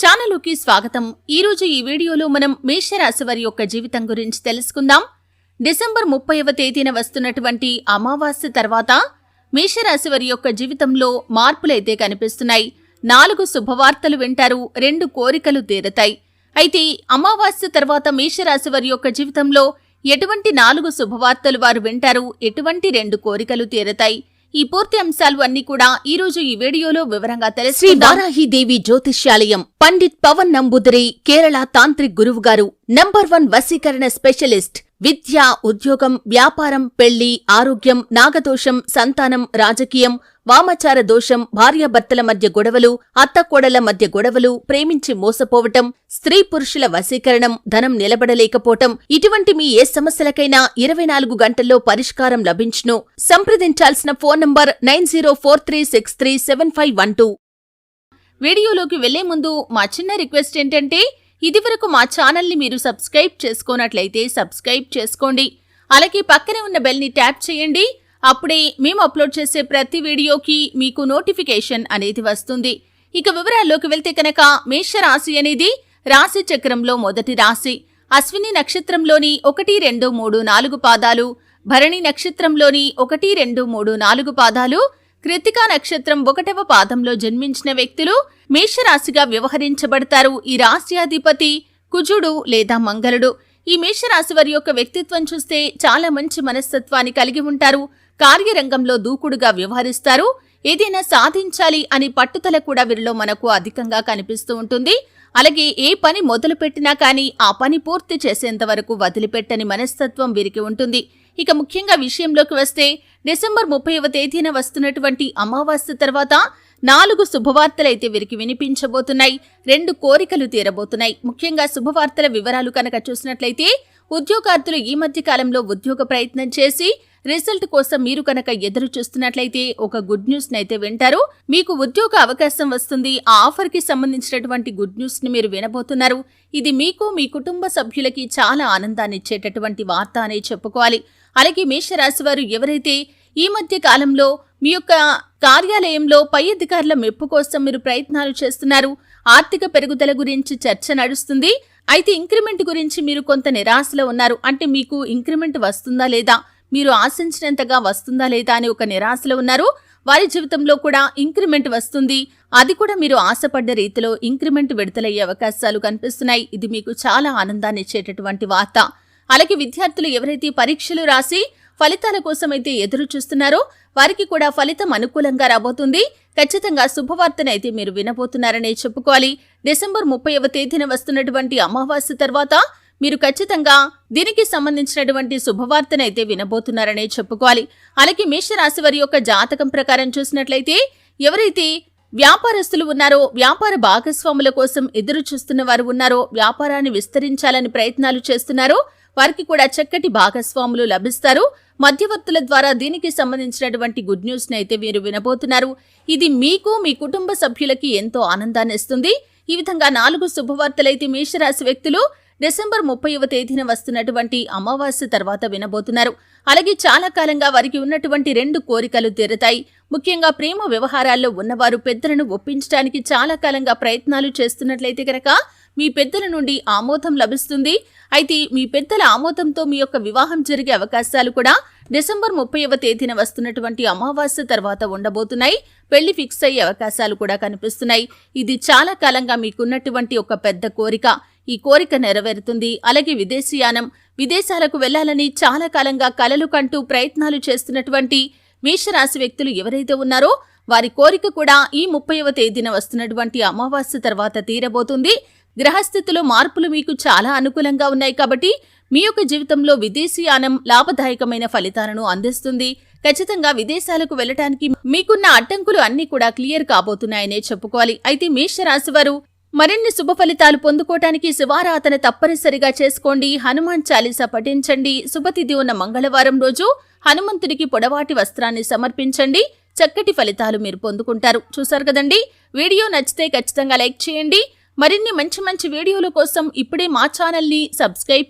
ఛానలుకి స్వాగతం. ఈరోజు ఈ వీడియోలో మనం మేషరాశి వారి యొక్క జీవితం గురించి తెలుసుకుందాం. డిసెంబర్ 30వ తేదీన వస్తున్నటువంటి అమావాస్య తర్వాత మేషరాశి వారి యొక్క జీవితంలో మార్పులైతే కనిపిస్తున్నాయి. 4 శుభవార్తలు వింటారు, 2 కోరికలు తీరతాయి. అయితే అమావాస్య తర్వాత మేషరాశి వారి యొక్క జీవితంలో ఎటువంటి 4 శుభవార్తలు వారు వింటారు, ఎటువంటి 2 కోరికలు తీరతాయి, ఈ పూర్తి అంశాలు అన్ని కూడా ఈ రోజు ఈ వీడియోలో వివరంగా తెలుసు. శ్రీ వారాహిదేవి జ్యోతిష్యాలయం, పండిత్ పవన్ నంబూదరి, కేరళ తాంత్రిక్ గురువు గారు, నంబర్ 1 వశీకరణ స్పెషలిస్ట్. విద్య, ఉద్యోగం, వ్యాపారం, పెళ్లి, ఆరోగ్యం, నాగదోషం, సంతానం, రాజకీయం, వామాచార దోషం, భార్యాభర్తల మధ్య గొడవలు, అత్తకోడళ్ల మధ్య గొడవలు, ప్రేమించి మోసపోవటం, స్త్రీ పురుషుల వశీకరణం, ధనం నిలబడలేకపోవటం, ఇటువంటి మీ ఏ సమస్యలకైనా 24 గంటల్లో పరిష్కారం లభించును. సంప్రదించాల్సిన ఫోన్ నంబర్ 9043637512. వీడియోలోకి వెళ్లే ముందు మా చిన్న రిక్వెస్ట్ ఏంటంటే, ఇదివరకు మా ఛానల్ని మీరు సబ్స్క్రైబ్ చేసుకోనట్లయితే సబ్స్క్రైబ్ చేసుకోండి. అలాగే పక్కనే ఉన్న బెల్ని ట్యాప్ చేయండి. అప్పుడే మేము అప్లోడ్ చేసే ప్రతి వీడియోకి మీకు నోటిఫికేషన్ అనేది వస్తుంది. ఇక వివరాల్లోకి వెళ్తే కనుక, మేషరాశి అనేది రాశి చక్రంలో మొదటి రాశి. అశ్విని నక్షత్రంలోని 1, 2, 3, 4 పాదాలు, భరణి నక్షత్రంలోని 1, 2, 3, 4 పాదాలు, కృత్తికా నక్షత్రం 1వ పాదంలో జన్మించిన వ్యక్తులు మేషరాశిగా వ్యవహరించబడతారు. ఈ రాశ్యాధిపతి కుజుడు లేదా మంగళుడు. ఈ మేషరాశి వారి యొక్క వ్యక్తిత్వం చూస్తే చాలా మంచి మనస్తత్వాన్ని కలిగి ఉంటారు. కార్యరంగంలో దూకుడుగా వ్యవహరిస్తారు. ఏదైనా సాధించాలి అని పట్టుదల కూడా వీరిలో మనకు అధికంగా కనిపిస్తూ ఉంటుంది. అలాగే ఏ పని మొదలుపెట్టినా కానీ ఆ పని పూర్తి చేసేంత వరకు వదిలిపెట్టని మనస్తత్వం వీరికి ఉంటుంది. ఇక ముఖ్యంగా విషయంలోకి వస్తే, డిసెంబర్ 30వ తేదీన వస్తున్నటువంటి అమావాస్య తర్వాత 4 శుభవార్తలైతే వీరికి వినిపించబోతున్నాయి. 2 కోరికలు తీరబోతున్నాయి. ముఖ్యంగా శుభవార్తల వివరాలు కనుక చూసినట్లయితే, ఉద్యోగార్థులు ఈ మధ్య కాలంలో ఉద్యోగ ప్రయత్నం చేసి రిజల్ట్ కోసం మీరు కనుక ఎదురు చూస్తున్నట్లయితే ఒక గుడ్ న్యూస్ నైతే వింటారు. మీకు ఉద్యోగ అవకాశం వస్తుంది. ఆ ఆఫర్ కి సంబంధించినటువంటి గుడ్ న్యూస్ ని మీరు వినబోతున్నారు. ఇది మీకు, మీ కుటుంబ సభ్యులకి చాలా ఆనందాన్ని ఇచ్చేటటువంటి వార్త అనే చెప్పుకోవాలి. అలాగే మేషరాశి వారు ఎవరైతే ఈ మధ్య కాలంలో మీ యొక్క కార్యాలయంలో పై అధికారుల మెప్పు కోసం మీరు ప్రయత్నాలు చేస్తున్నారు, ఆర్థిక పెరుగుదల గురించి చర్చ నడుస్తుంది. అయితే ఇంక్రిమెంట్ గురించి మీరు కొంత నిరాశలో ఉన్నారు. అంటే మీకు ఇంక్రిమెంట్ వస్తుందా లేదా, మీరు ఆశించినంతగా వస్తుందా లేదా అని ఒక నిరాశలో ఉన్నారు. వారి జీవితంలో కూడా ఇంక్రిమెంట్ వస్తుంది. అది కూడా మీరు ఆశపడ్డ రీతిలో ఇంక్రిమెంట్ విడుదలయ్యే అవకాశాలు కనిపిస్తున్నాయి. ఇది మీకు చాలా ఆనందాన్ని ఇచ్చేటటువంటి వార్త. అలాగే విద్యార్థులు ఎవరైతే పరీక్షలు రాసి ఫలితాల కోసమైతే ఎదురు చూస్తున్నారో వారికి కూడా ఫలితం అనుకూలంగా రాబోతుంది. ఖచ్చితంగా శుభవార్తనైతే మీరు వినబోతున్నారనే చెప్పుకోవాలి. డిసెంబర్ 30వ తేదీన వస్తున్నటువంటి అమావాస్య తర్వాత మీరు ఖచ్చితంగా దీనికి సంబంధించినటువంటి శుభవార్తనైతే వినబోతున్నారనే చెప్పుకోవాలి. అలాగే మేషరాశి వారి యొక్క జాతకం ప్రకారం చూసినట్లయితే, ఎవరైతే వ్యాపారస్తులు ఉన్నారో, వ్యాపార భాగస్వాముల కోసం ఎదురు చూస్తున్న వారు ఉన్నారో, వ్యాపారాన్ని విస్తరించాలని ప్రయత్నాలు చేస్తున్నారో వారికి కూడా చక్కటి భాగస్వాములు లభిస్తారు. మధ్యవర్తుల ద్వారా దీనికి సంబంధించినటువంటి గుడ్ న్యూస్ నైతే మీరు వినబోతున్నారు. ఇది మీకు, మీ కుటుంబ సభ్యులకి ఎంతో ఆనందాన్ని ఇస్తుంది. ఈ విధంగా 4 శుభవార్తలైతే మేషరాశి వ్యక్తులు డిసెంబర్ 30వ తేదీన వస్తున్నటువంటి అమావాస్య తర్వాత వినబోతున్నారు. అలాగే చాలా కాలంగా వారికి ఉన్నటువంటి 2 కోరికలు తీరతాయి. ముఖ్యంగా ప్రేమ వ్యవహారాల్లో ఉన్నవారు పెద్దలను ఒప్పించడానికి చాలా కాలంగా ప్రయత్నాలు చేస్తున్నట్లయితే కనుక మీ పెద్దల నుండి ఆమోదం లభిస్తుంది. అయితే మీ పెద్దల ఆమోదంతో మీ యొక్క వివాహం జరిగే అవకాశాలు కూడా డిసెంబర్ 30వ తేదీన వస్తున్నటువంటి అమావాస్య తర్వాత ఉండబోతున్నాయి. పెళ్లి ఫిక్స్ అయ్యే అవకాశాలు కూడా కనిపిస్తున్నాయి. ఇది చాలా కాలంగా మీకున్నటువంటి ఒక పెద్ద కోరిక. ఈ కోరిక నెరవేరుతుంది. అలాగే విదేశీయానం, విదేశాలకు వెళ్లాలని చాలా కాలంగా కలలు కంటూ ప్రయత్నాలు చేస్తున్నటువంటి మేషరాశి వ్యక్తులు ఎవరైతే ఉన్నారో వారి కోరిక కూడా ఈ 30వ తేదీన వస్తున్నటువంటి అమావాస్య తర్వాత తీరబోతుంది. గ్రహస్థితిలో మార్పులు మీకు చాలా అనుకూలంగా ఉన్నాయి కాబట్టి మీ యొక్క జీవితంలో విదేశీయానం లాభదాయకమైన ఫలితాలను అందిస్తుంది. ఖచ్చితంగా విదేశాలకు వెళ్లడానికి మీకున్న అడ్డంకులు అన్ని కూడా క్లియర్ కాబోతున్నాయనే చెప్పుకోవాలి. అయితే మేషరాశి వారు మరిన్ని శుభ ఫలితాలు పొందుకోవటానికి శివారాధన తప్పనిసరిగా చేసుకోండి. హనుమాన్ చాలీసా పఠించండి. శుభతిథి ఉన్న మంగళవారం రోజు హనుమంతుడికి పొడవాటి వస్త్రాన్ని సమర్పించండి. చక్కటి ఫలితాలు మీరు పొందుకుంటారు. చూసారు కదండి. వీడియో నచ్చితే ఖచ్చితంగా లైక్ చేయండి. మరిన్ని మంచి వీడియోల కోసం ఇప్పుడే మా ఛానల్ని సబ్స్క్రైబ్